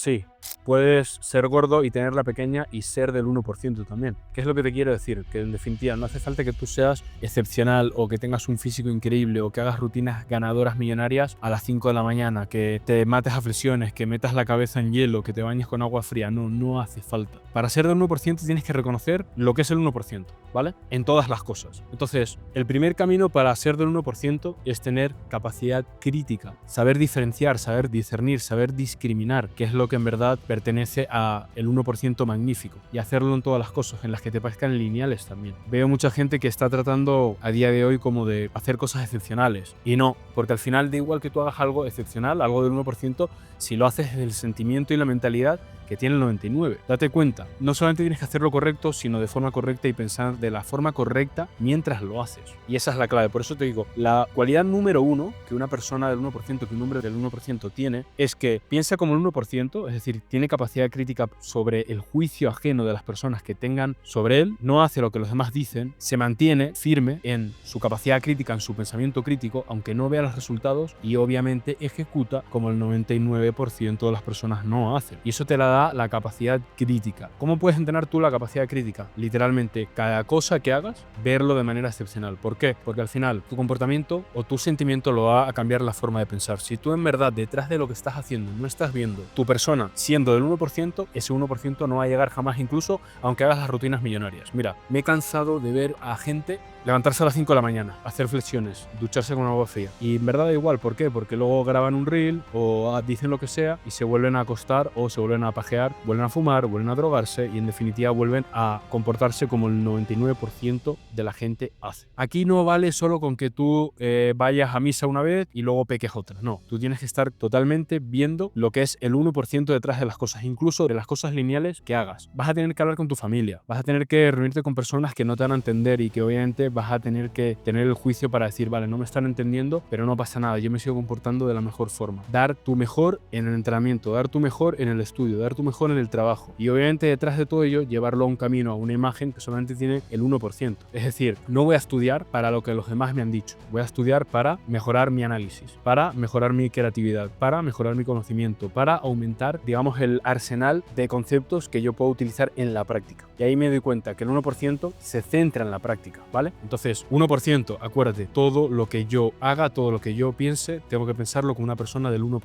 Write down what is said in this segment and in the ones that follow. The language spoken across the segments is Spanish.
Sí, puedes ser gordo y tenerla pequeña y ser del 1% también. ¿Qué es lo que te quiero decir? Que en definitiva no hace falta que tú seas excepcional o que tengas un físico increíble o que hagas rutinas ganadoras millonarias a las 5 de la mañana, que te mates a flexiones, que metas la cabeza en hielo, que te bañes con agua fría. No, no hace falta. Para ser del 1% tienes que reconocer lo que es el 1%, ¿vale? En todas las cosas. Entonces, el primer camino para ser del 1% es tener capacidad crítica, saber diferenciar, saber discernir, saber discriminar, que es lo que en verdad pertenece a el 1% magnífico, y hacerlo en todas las cosas, en las que te parezcan lineales también. Veo mucha gente que está tratando a día de hoy como de hacer cosas excepcionales, y no, porque al final da igual que tú hagas algo excepcional, algo del 1%, si lo haces desde el sentimiento y la mentalidad que tiene el 99. Date cuenta, no solamente tienes que hacerlo correcto, sino de forma correcta y pensar de la forma correcta mientras lo haces. Y esa es la clave. Por eso te digo, la cualidad número uno que una persona del 1%, que un hombre del 1% tiene, es que piensa como el 1%, es decir, tiene capacidad crítica sobre el juicio ajeno de las personas que tengan sobre él, no hace lo que los demás dicen, se mantiene firme en su capacidad crítica, en su pensamiento crítico, aunque no vea los resultados, y obviamente ejecuta como el 99% de las personas no hacen. Y eso te la da la capacidad crítica. ¿Cómo puedes entrenar tú la capacidad crítica? Literalmente, cada cosa que hagas, verlo de manera excepcional. ¿Por qué? Porque al final tu comportamiento o tu sentimiento lo va a cambiar la forma de pensar. Si tú en verdad detrás de lo que estás haciendo no estás viendo tu persona siendo del 1%, ese 1% no va a llegar jamás, incluso aunque hagas las rutinas millonarias. Mira, me he cansado de ver a gente levantarse a las 5 de la mañana, hacer flexiones, ducharse con agua fría. Y en verdad da igual, ¿por qué? Porque luego graban un reel o dicen lo que sea y se vuelven a acostar o se vuelven a pajear, vuelven a fumar, vuelven a drogarse y en definitiva vuelven a comportarse como el 99% de la gente hace. Aquí no vale solo con que tú vayas a misa una vez y luego peques otra. No, tú tienes que estar totalmente viendo lo que es el 1% detrás de las cosas, incluso de las cosas lineales que hagas. Vas a tener que hablar con tu familia, vas a tener que reunirte con personas que no te van a entender y que obviamente vas a tener que tener el juicio para decir, vale, no me están entendiendo, pero no pasa nada, yo me sigo comportando de la mejor forma. Dar tu mejor en el entrenamiento, dar tu mejor en el estudio, dar tu mejor en el trabajo. Y obviamente detrás de todo ello, llevarlo a un camino, a una imagen que solamente tiene el 1%. Es decir, no voy a estudiar para lo que los demás me han dicho, voy a estudiar para mejorar mi análisis, para mejorar mi creatividad, para mejorar mi conocimiento, para aumentar, digamos, el arsenal de conceptos que yo puedo utilizar en la práctica. Y ahí me doy cuenta que el 1% se centra en la práctica, ¿vale? Entonces, 1%, acuérdate, todo lo que yo haga, todo lo que yo piense, tengo que pensarlo como una persona del 1%.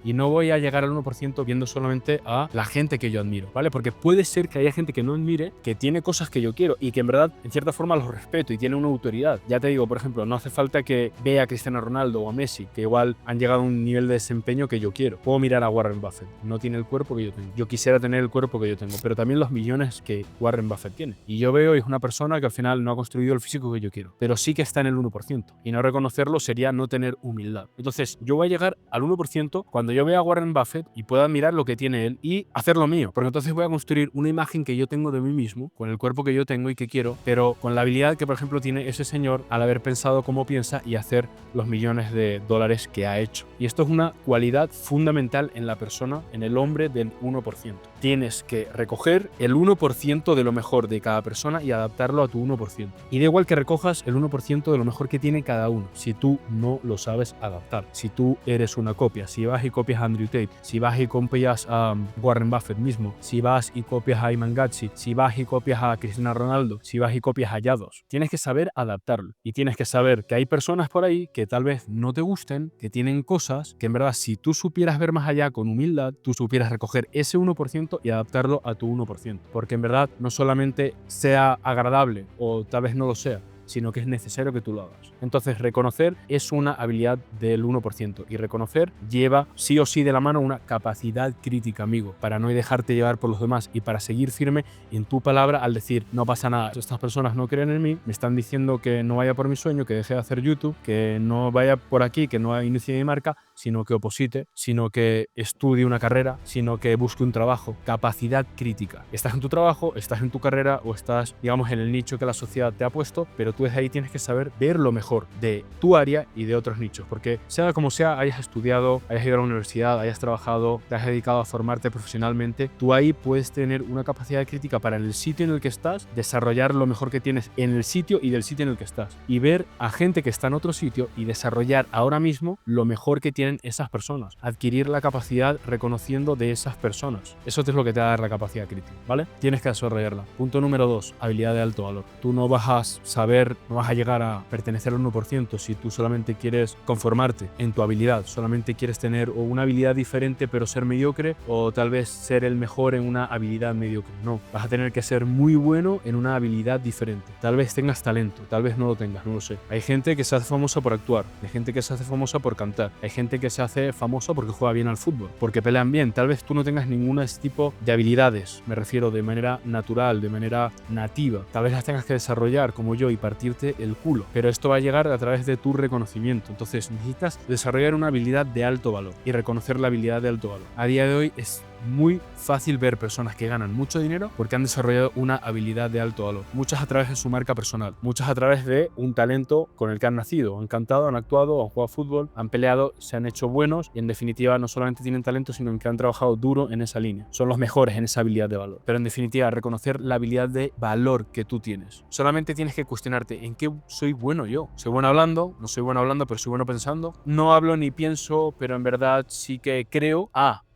Y no voy a llegar al 1% viendo solamente a la gente que yo admiro, ¿vale? Porque puede ser que haya gente que no admire, que tiene cosas que yo quiero y que en verdad, en cierta forma, los respeto y tiene una autoridad. Ya te digo, por ejemplo, no hace falta que vea a Cristiano Ronaldo o a Messi, que igual han llegado a un nivel de desempeño que yo quiero. Puedo mirar a Warren Buffett, no tiene el cuerpo que yo tengo. Yo quisiera tener el cuerpo que yo tengo, pero también los millones que Warren Buffett tiene. Y yo veo, es una persona que al final no ha construido el físico que yo quiero, pero sí que está en el 1%. Y no reconocerlo sería no tener humildad. Entonces, yo voy a llegar al 1% cuando yo vea a Warren Buffett y pueda admirar lo que tiene él y hacer lo mío. Porque entonces voy a construir una imagen que yo tengo de mí mismo, con el cuerpo que yo tengo y que quiero, pero con la habilidad que, por ejemplo, tiene ese señor al haber pensado cómo piensa y hacer los millones de dólares que ha hecho. Y esto es una cualidad fundamental en la persona, en el hombre del 1%. Tienes que recoger el 1% de lo mejor de cada persona y adaptarlo a tu 1%. Y da igual que recojas el 1% de lo mejor que tiene cada uno, si tú no lo sabes adaptar. Si tú eres una copia, si vas y copias a Andrew Tate, si vas y copias a Warren Buffett mismo, si vas y copias a Iman Gadzhi, si vas y copias a Cristiano Ronaldo, si vas y copias a Yados, tienes que saber adaptarlo. Y tienes que saber que hay personas por ahí que tal vez no te gusten, que tienen cosas que en verdad si tú supieras ver más allá con humildad, tú supieras recoger ese 1% y adaptarlo a tu 1%. Porque en verdad no solamente sea agradable o tal vez no lo sea, sino que es necesario que tú lo hagas. Entonces, reconocer es una habilidad del 1% y reconocer lleva sí o sí de la mano una capacidad crítica, amigo, para no dejarte llevar por los demás y para seguir firme en tu palabra al decir, no pasa nada, estas personas no creen en mí, me están diciendo que no vaya por mi sueño, que deje de hacer YouTube, que no vaya por aquí, que no inicie mi marca, sino que oposite, sino que estudie una carrera, sino que busque un trabajo. Capacidad crítica. Estás en tu trabajo, estás en tu carrera o estás, digamos, en el nicho que la sociedad te ha puesto, pero tú desde ahí tienes que saber ver lo mejor de tu área y de otros nichos, porque sea como sea, hayas estudiado, hayas ido a la universidad, hayas trabajado, te has dedicado a formarte profesionalmente, tú ahí puedes tener una capacidad crítica para en el sitio en el que estás, desarrollar lo mejor que tienes en el sitio y del sitio en el que estás, y ver a gente que está en otro sitio y desarrollar ahora mismo lo mejor que tiene tienen esas personas. Adquirir la capacidad reconociendo de esas personas. Eso es lo que te va a dar la capacidad crítica, ¿vale? Tienes que desarrollarla. Punto número 2, habilidad de alto valor. Tú no vas a saber, no vas a llegar a pertenecer al 1% si tú solamente quieres conformarte en tu habilidad, solamente quieres tener o una habilidad diferente pero ser mediocre, o tal vez ser el mejor en una habilidad mediocre. No, vas a tener que ser muy bueno en una habilidad diferente. Tal vez tengas talento, tal vez no lo tengas, no lo sé. Hay gente que se hace famosa por actuar, hay gente que se hace famosa por cantar, hay gente que se hace famosa porque juega bien al fútbol, porque pelean bien. Tal vez tú no tengas ninguna de este tipo de habilidades, me refiero de manera natural, de manera nativa. Tal vez las tengas que desarrollar como yo y partirte el culo, pero esto va a llegar a través de tu reconocimiento. Entonces necesitas desarrollar una habilidad de alto valor y reconocer la habilidad de alto valor. A día de hoy es muy fácil ver personas que ganan mucho dinero porque han desarrollado una habilidad de alto valor. Muchas a través de su marca personal, muchas a través de un talento con el que han nacido, han cantado, han actuado, han jugado fútbol, han peleado, se han hecho buenos y en definitiva no solamente tienen talento, sino que han trabajado duro en esa línea. Son los mejores en esa habilidad de valor. Pero en definitiva, reconocer la habilidad de valor que tú tienes. Solamente tienes que cuestionarte en qué soy bueno yo. Soy bueno hablando, no soy bueno hablando, pero soy bueno pensando. No hablo ni pienso, pero en verdad sí que creo.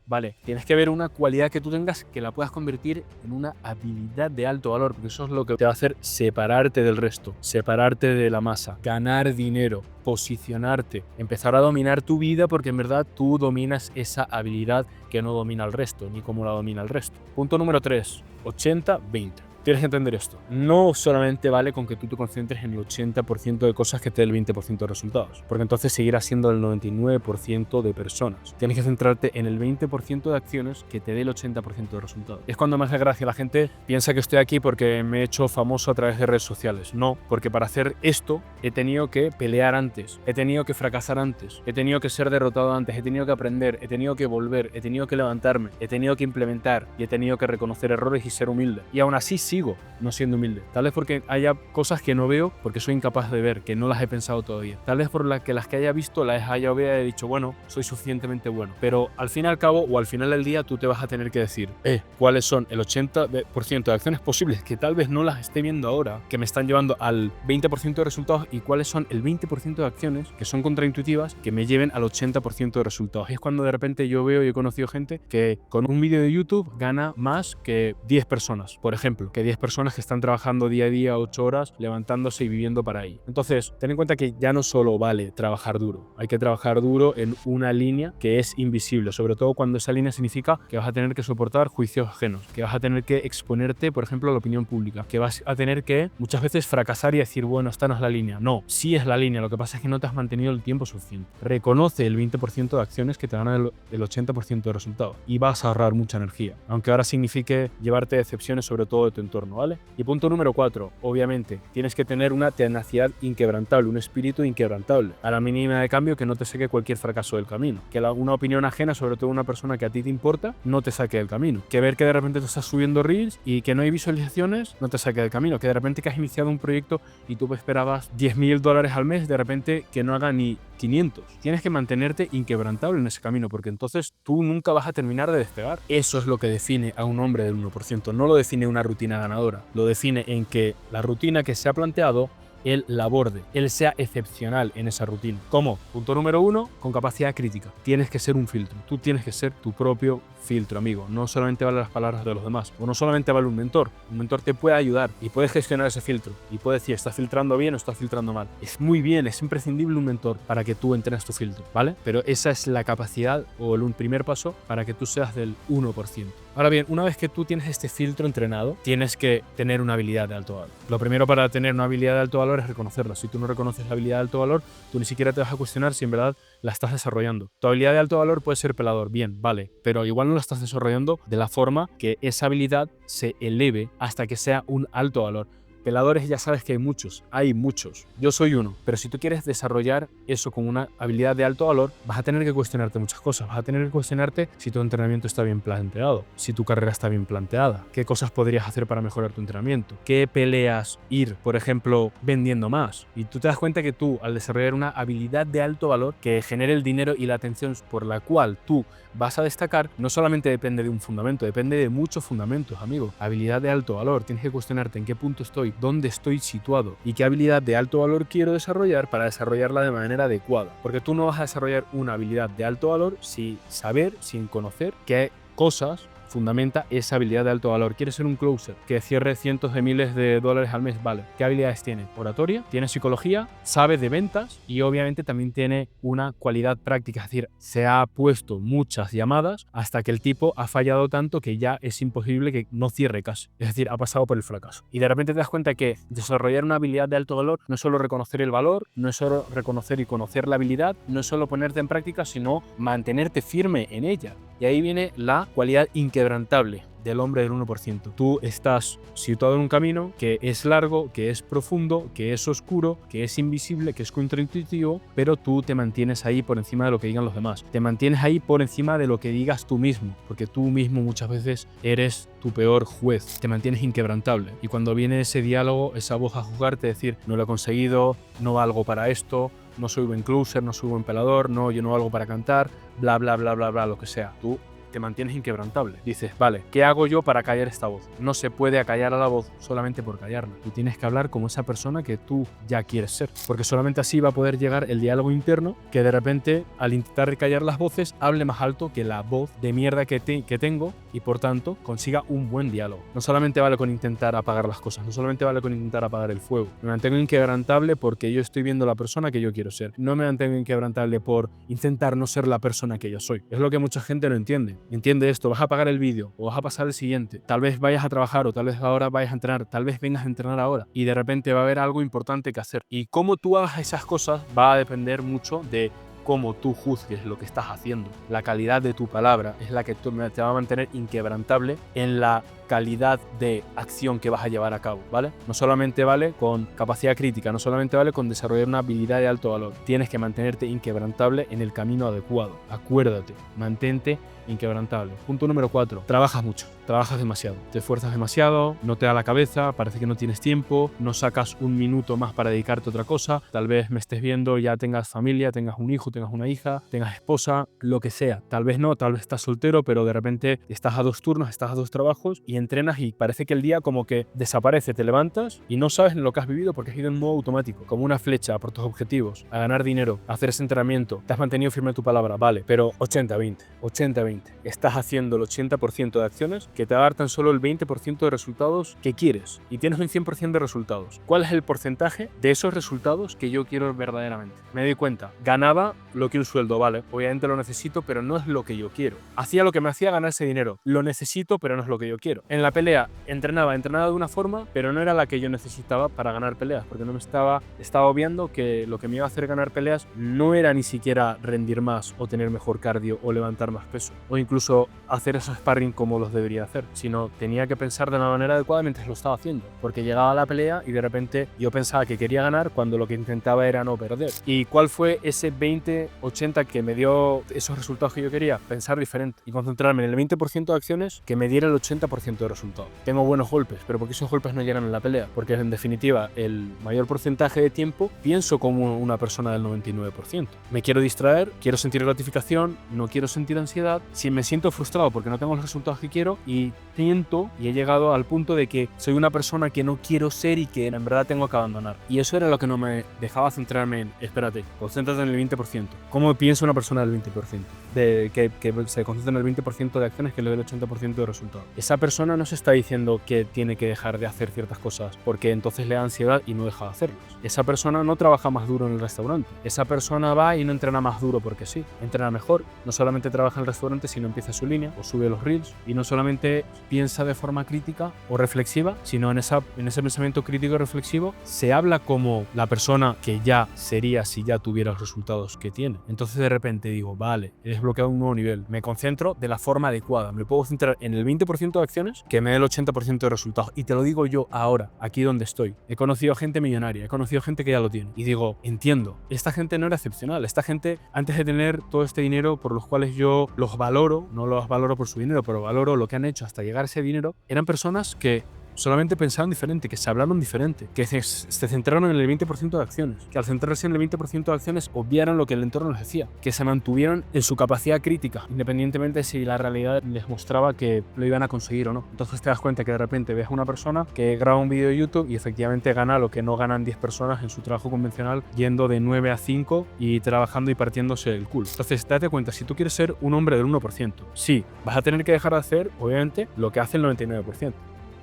Vale, tienes que ver una cualidad que tú tengas que la puedas convertir en una habilidad de alto valor, porque eso es lo que te va a hacer separarte del resto, separarte de la masa, ganar dinero, posicionarte, empezar a dominar tu vida, porque en verdad tú dominas esa habilidad que no domina el resto, ni como la domina el resto. Punto número 3, 80-20. Tienes que entender esto. No solamente vale con que tú te concentres en el 80% de cosas que te dé el 20% de resultados, porque entonces seguirás siendo el 99% de personas. Tienes que centrarte en el 20% de acciones que te dé el 80% de resultados. Es cuando me hace gracia la gente piensa que estoy aquí porque me he hecho famoso a través de redes sociales. No, porque para hacer esto he tenido que pelear antes, he tenido que fracasar antes, he tenido que ser derrotado antes, he tenido que aprender, he tenido que volver, he tenido que levantarme, he tenido que implementar y he tenido que reconocer errores y ser humilde. Y aún así sigo no siendo humilde. Tal vez porque haya cosas que no veo porque soy incapaz de ver, que no las he pensado todavía. Tal vez por las que haya visto las haya dicho, bueno, soy suficientemente bueno. Pero al fin y al cabo o al final del día tú te vas a tener que decir, ¿cuáles son el 80% de acciones posibles que tal vez no las esté viendo ahora, que me están llevando al 20% de resultados, y cuáles son el 20% de acciones que son contraintuitivas que me lleven al 80% de resultados? Y es cuando de repente yo veo y he conocido gente que con un vídeo de YouTube gana más que 10 personas, por ejemplo, que 10 personas que están trabajando día a día 8 horas, levantándose y viviendo para ahí. Entonces, ten en cuenta que ya no solo vale trabajar duro, hay que trabajar duro en una línea que es invisible, sobre todo cuando esa línea significa que vas a tener que soportar juicios ajenos, que vas a tener que exponerte, por ejemplo, a la opinión pública, que vas a tener que muchas veces fracasar y decir, bueno, esta no es la línea. No, sí es la línea, lo que pasa es que no te has mantenido el tiempo suficiente. Reconoce el 20% de acciones que te dan el 80% de resultados y vas a ahorrar mucha energía, aunque ahora signifique llevarte decepciones sobre todo de tu entorno, ¿vale? Y punto número 4, obviamente, tienes que tener una tenacidad inquebrantable, un espíritu inquebrantable. A la mínima de cambio, que no te saque cualquier fracaso del camino. Que una opinión ajena, sobre todo una persona que a ti te importa, no te saque del camino. Que ver que de repente tú estás subiendo reels y que no hay visualizaciones, no te saque del camino. Que de repente que has iniciado un proyecto y tú esperabas $10.000 al mes, de repente que no haga ni 500. Tienes que mantenerte inquebrantable en ese camino, porque entonces tú nunca vas a terminar de despegar. Eso es lo que define a un hombre del 1%. No lo define una rutina ganadora. Lo define en que la rutina que se ha planteado, él la aborde, él sea excepcional en esa rutina. ¿Cómo? Punto número 1, con capacidad crítica. Tienes que ser un filtro. Tú tienes que ser tu propio filtro, amigo. No solamente vale las palabras de los demás, o no solamente vale un mentor. Un mentor te puede ayudar y puedes gestionar ese filtro y puede decir, ¿estás filtrando bien o estás filtrando mal? Es muy bien, es imprescindible un mentor para que tú entrenes tu filtro, ¿vale? Pero esa es la capacidad o el primer paso para que tú seas del 1%. Ahora bien, una vez que tú tienes este filtro entrenado, tienes que tener una habilidad de alto valor. Lo primero para tener una habilidad de alto valor es reconocerla. Si tú no reconoces la habilidad de alto valor, tú ni siquiera te vas a cuestionar si en verdad la estás desarrollando. Tu habilidad de alto valor puede ser pelador, bien, vale, pero igual no la estás desarrollando de la forma que esa habilidad se eleve hasta que sea un alto valor. Peladores ya sabes que hay muchos. Yo soy uno, pero si tú quieres desarrollar eso con una habilidad de alto valor, vas a tener que cuestionarte muchas cosas. Vas a tener que cuestionarte si tu entrenamiento está bien planteado, si tu carrera está bien planteada, qué cosas podrías hacer para mejorar tu entrenamiento, qué peleas ir, por ejemplo, vendiendo más. Y tú te das cuenta que tú, al desarrollar una habilidad de alto valor que genere el dinero y la atención por la cual tú vas a destacar, no solamente depende de un fundamento, depende de muchos fundamentos, amigo. Habilidad de alto valor, tienes que cuestionarte en qué punto estoy, estoy, dónde estoy situado y qué habilidad de alto valor quiero desarrollar para desarrollarla de manera adecuada. Porque tú no vas a desarrollar una habilidad de alto valor sin saber, sin conocer qué cosas fundamenta esa habilidad de alto valor. ¿Quieres ser un closer que cierre cientos de miles de dólares al mes? Vale. ¿Qué habilidades tiene? Oratoria, tiene psicología, sabe de ventas y obviamente también tiene una cualidad práctica. Es decir, se ha puesto muchas llamadas hasta que el tipo ha fallado tanto que ya es imposible que no cierre casi. Es decir, ha pasado por el fracaso. Y de repente te das cuenta que desarrollar una habilidad de alto valor no es solo reconocer el valor, no es solo reconocer y conocer la habilidad, no es solo ponerte en práctica, sino mantenerte firme en ella. Y ahí viene la cualidad inquebrantable del hombre del 1%. Tú estás situado en un camino que es largo, que es profundo, que es oscuro, que es invisible, que es contraintuitivo, pero tú te mantienes ahí por encima de lo que digan los demás. Te mantienes ahí por encima de lo que digas tú mismo, porque tú mismo muchas veces eres tu peor juez. Te mantienes inquebrantable. Y cuando viene ese diálogo, esa voz a juzgarte, decir, no lo he conseguido, no valgo para esto, no soy buen closer, no soy buen pelador, no, yo no valgo para cantar, bla, bla, bla, bla, bla, lo que sea. Tú te mantienes inquebrantable. Dices, vale, ¿qué hago yo para callar esta voz? No se puede acallar a la voz solamente por callarla. Tú tienes que hablar como esa persona que tú ya quieres ser. Porque solamente así va a poder llegar el diálogo interno que de repente, al intentar callar las voces, hable más alto que la voz de mierda que tengo y por tanto consiga un buen diálogo. No solamente vale con intentar apagar las cosas, no solamente vale con intentar apagar el fuego. Me mantengo inquebrantable porque yo estoy viendo la persona que yo quiero ser. No me mantengo inquebrantable por intentar no ser la persona que yo soy. Es lo que mucha gente no entiende. Entiende esto, vas a apagar el vídeo o vas a pasar el siguiente. Tal vez vayas a trabajar o tal vez ahora vayas a entrenar, tal vez vengas a entrenar ahora y de repente va a haber algo importante que hacer. Y cómo tú hagas esas cosas va a depender mucho de cómo tú juzgues lo que estás haciendo. La calidad de tu palabra es la que te va a mantener inquebrantable en la calidad de acción que vas a llevar a cabo, ¿vale? No solamente vale con capacidad crítica, no solamente vale con desarrollar una habilidad de alto valor. Tienes que mantenerte inquebrantable en el camino adecuado. Acuérdate, mantente inquebrantable. Punto número 4. Trabajas mucho, trabajas demasiado. Te esfuerzas demasiado, no te da la cabeza, parece que no tienes tiempo, no sacas un minuto más para dedicarte a otra cosa. Tal vez me estés viendo, ya tengas familia, tengas un hijo, tengas una hija, tengas esposa, lo que sea. Tal vez no, tal vez estás soltero, pero de repente estás a 2 turnos, estás a 2 trabajos y entrenas y parece que el día como que desaparece, te levantas y no sabes en lo que has vivido porque has ido en modo automático, como una flecha por tus objetivos, a ganar dinero, a hacer ese entrenamiento. Te has mantenido firme tu palabra, vale, pero 80-20, 80-20. Estás haciendo el 80% de acciones que te va a dar tan solo el 20% de resultados que quieres y tienes un 100% de resultados. ¿Cuál es el porcentaje de esos resultados que yo quiero verdaderamente? Me doy cuenta, ganaba lo que un sueldo, vale, obviamente lo necesito, pero no es lo que yo quiero. Hacía lo que me hacía ganar ese dinero, lo necesito, pero no es lo que yo quiero. En la pelea entrenaba de una forma, pero no era la que yo necesitaba para ganar peleas, porque no me estaba obviando que lo que me iba a hacer ganar peleas no era ni siquiera rendir más o tener mejor cardio o levantar más peso o incluso hacer esos sparring como los debería hacer, sino tenía que pensar de una manera adecuada mientras lo estaba haciendo, porque llegaba a la pelea y de repente yo pensaba que quería ganar cuando lo que intentaba era no perder. ¿Y cuál fue ese 20-80 que me dio esos resultados que yo quería? Pensar diferente y concentrarme en el 20% de acciones que me diera el 80% de resultados. Tengo buenos golpes, pero porque esos golpes no llegan en la pelea, porque en definitiva el mayor porcentaje de tiempo pienso como una persona del 99%. Me quiero distraer, quiero sentir gratificación, no quiero sentir ansiedad. Si me siento frustrado porque no tengo los resultados que quiero y he llegado al punto de que soy una persona que no quiero ser y que en verdad tengo que abandonar. Y eso era lo que no me dejaba centrarme en, espérate, concéntrate en el 20%. ¿Cómo piensa una persona del 20%? Que se concentra en el 20% de acciones que le dé el 80% de resultados. Esa persona no se está diciendo que tiene que dejar de hacer ciertas cosas porque entonces le da ansiedad y no deja de hacerlas. Esa persona no trabaja más duro en el restaurante. Esa persona va y no entrena más duro porque sí. Entrena mejor. No solamente trabaja en el restaurante, sino empieza su línea o sube los reels y no solamente piensa de forma crítica o reflexiva, sino en ese pensamiento crítico y reflexivo se habla como la persona que ya sería si ya tuviera los resultados que tiene. Entonces de repente digo, vale, he desbloqueado un nuevo nivel. Me concentro de la forma adecuada. Me puedo centrar en el 20% de acciones que me dé el 80% de resultados. Y te lo digo yo ahora, aquí donde estoy. He conocido gente millonaria, he conocido gente que ya lo tiene. Y digo, entiendo, esta gente no era excepcional. Esta gente, antes de tener todo este dinero por los cuales yo los valoro, no los valoro por su dinero, pero valoro lo que han hecho hasta llegar a ese dinero, eran personas que solamente pensaron diferente, que se hablaron diferente, que se centraron en el 20% de acciones, que al centrarse en el 20% de acciones obviaron lo que el entorno les decía, que se mantuvieron en su capacidad crítica, independientemente si la realidad les mostraba que lo iban a conseguir o no. Entonces te das cuenta que de repente ves a una persona que graba un vídeo de YouTube y efectivamente gana lo que no ganan 10 personas en su trabajo convencional, yendo de 9 a 5 y trabajando y partiéndose el culo. Entonces date cuenta, si tú quieres ser un hombre del 1%, sí, vas a tener que dejar de hacer, obviamente, lo que hace el 99%.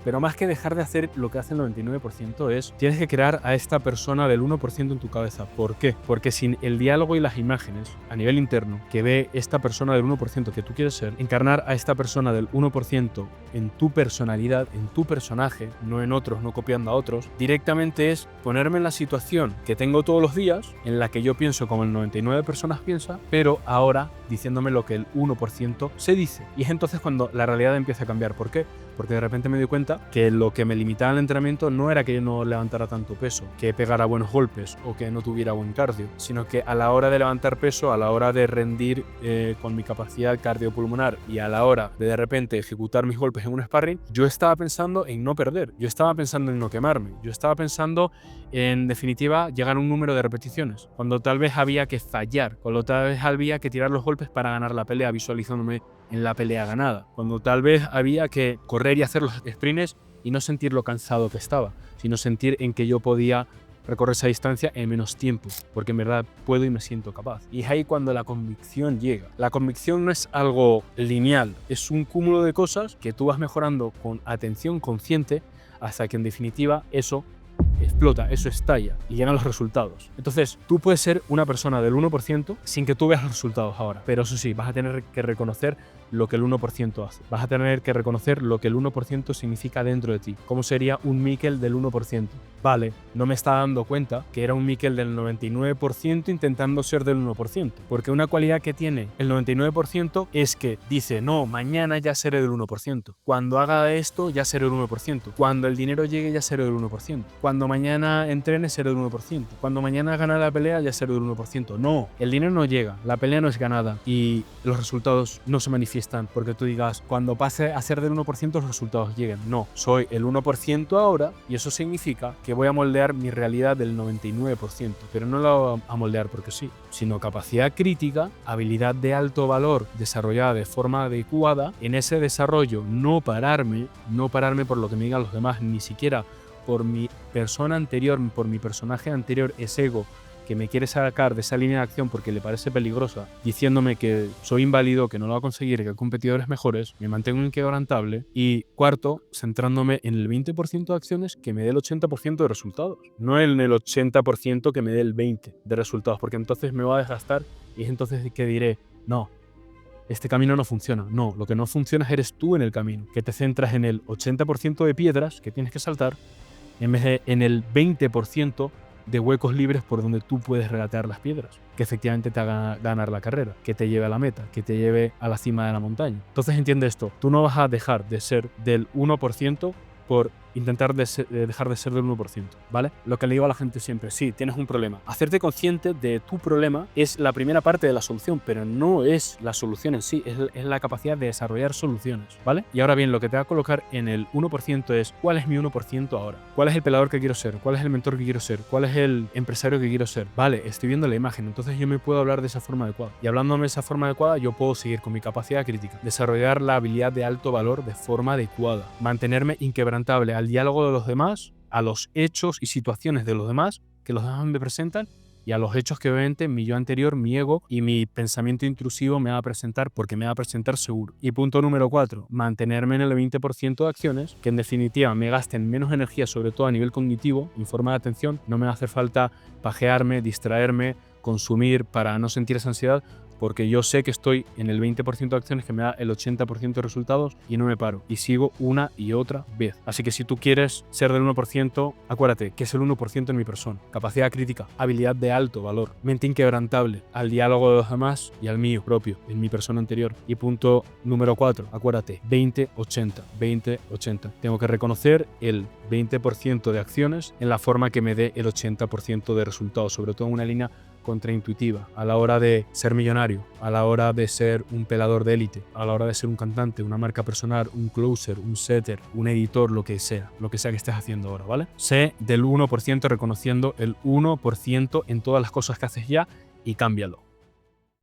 Pero más que dejar de hacer lo que hace el 99% tienes que crear a esta persona del 1% en tu cabeza. ¿Por qué? Porque sin el diálogo y las imágenes a nivel interno que ve esta persona del 1% que tú quieres ser, encarnar a esta persona del 1% en tu personalidad, en tu personaje, no en otros, no copiando a otros, directamente es ponerme en la situación que tengo todos los días, en la que yo pienso como el 99% de personas piensa, pero ahora diciéndome lo que el 1% se dice. Y es entonces cuando la realidad empieza a cambiar. ¿Por qué? Porque de repente me doy cuenta que lo que me limitaba el entrenamiento no era que yo no levantara tanto peso, que pegara buenos golpes o que no tuviera buen cardio, sino que a la hora de levantar peso, a la hora de rendir con mi capacidad cardiopulmonar y a la hora de repente ejecutar mis golpes en un sparring, yo estaba pensando en no perder, yo estaba pensando en no quemarme, yo estaba pensando en definitiva llegar a un número de repeticiones, cuando tal vez había que fallar, cuando tal vez había que tirar los golpes para ganar la pelea, visualizándome en la pelea ganada, cuando tal vez había que correr y hacer los sprints y no sentir lo cansado que estaba, sino sentir en que yo podía recorrer esa distancia en menos tiempo, porque en verdad puedo y me siento capaz. Y es ahí cuando la convicción llega. La convicción no es algo lineal, es un cúmulo de cosas que tú vas mejorando con atención consciente hasta que en definitiva eso explota, eso estalla y llegan los resultados. Entonces, tú puedes ser una persona del 1% sin que tú veas los resultados ahora, pero eso sí, vas a tener que reconocer lo que el 1% hace. Vas a tener que reconocer lo que el 1% significa dentro de ti. ¿Cómo sería un Mikel del 1%? Vale, no me estaba dando cuenta que era un Mikel del 99% intentando ser del 1%. Porque una cualidad que tiene el 99% es que dice, no, mañana ya seré del 1%. Cuando haga esto, ya seré del 1%. Cuando el dinero llegue, ya seré del 1%. Cuando mañana entrene, seré del 1%. Cuando mañana gane la pelea, ya seré del 1%. No, el dinero no llega, la pelea no es ganada y los resultados no se manifiestan porque tú digas, cuando pase a ser del 1% los resultados lleguen. No, soy el 1% ahora y eso significa que voy a moldear mi realidad del 99%, pero no la voy a moldear porque sí, sino capacidad crítica, habilidad de alto valor desarrollada de forma adecuada. En ese desarrollo no pararme por lo que me digan los demás, ni siquiera por mi persona anterior, por mi personaje anterior, ese ego que me quiere sacar de esa línea de acción porque le parece peligrosa, diciéndome que soy inválido, que no lo va a conseguir, que hay competidores mejores, me mantengo inquebrantable. Y cuarto, centrándome en el 20% de acciones que me dé el 80% de resultados, no en el 80% que me dé el 20% de resultados, porque entonces me va a desgastar y es entonces que diré, no, este camino no funciona. No, lo que no funciona eres tú en el camino, que te centras en el 80% de piedras que tienes que saltar en vez de en el 20% de huecos libres por donde tú puedes regatear las piedras, que efectivamente te haga ganar la carrera, que te lleve a la meta, que te lleve a la cima de la montaña. Entonces entiende esto, tú no vas a dejar de ser del 1% por intentar dejar de ser del 1%, ¿vale? Lo que le digo a la gente siempre, sí, tienes un problema. Hacerte consciente de tu problema es la primera parte de la solución, pero no es la solución en sí, es la capacidad de desarrollar soluciones, ¿vale? Y ahora bien, lo que te va a colocar en el 1% es, ¿cuál es mi 1% ahora? ¿Cuál es el pelador que quiero ser? ¿Cuál es el mentor que quiero ser? ¿Cuál es el empresario que quiero ser? Vale, estoy viendo la imagen, entonces yo me puedo hablar de esa forma adecuada. Y hablándome de esa forma adecuada, yo puedo seguir con mi capacidad crítica, desarrollar la habilidad de alto valor de forma adecuada, mantenerme inquebrantable al diálogo de los demás, a los hechos y situaciones de los demás que los demás me presentan y a los hechos que obviamente mi yo anterior, mi ego y mi pensamiento intrusivo me va a presentar, porque me va a presentar seguro. Y punto número 4, mantenerme en el 20% de acciones que en definitiva me gasten menos energía, sobre todo a nivel cognitivo, en forma de atención. No me va a hacer falta pajearme, distraerme, consumir para no sentir esa ansiedad, porque yo sé que estoy en el 20% de acciones que me da el 80% de resultados y no me paro y sigo una y otra vez. Así que si tú quieres ser del 1%, acuérdate que es el 1% en mi persona. Capacidad crítica, habilidad de alto valor, mente inquebrantable al diálogo de los demás y al mío propio, en mi persona anterior. Y punto número 4, acuérdate, 20-80, 20-80. Tengo que reconocer el 20% de acciones en la forma que me dé el 80% de resultados, sobre todo en una línea contraintuitiva a la hora de ser millonario, a la hora de ser un pelador de élite, a la hora de ser un cantante, una marca personal, un closer, un setter, un editor, lo que sea que estés haciendo ahora, ¿vale? Sé del 1% reconociendo el 1% en todas las cosas que haces ya y cámbialo.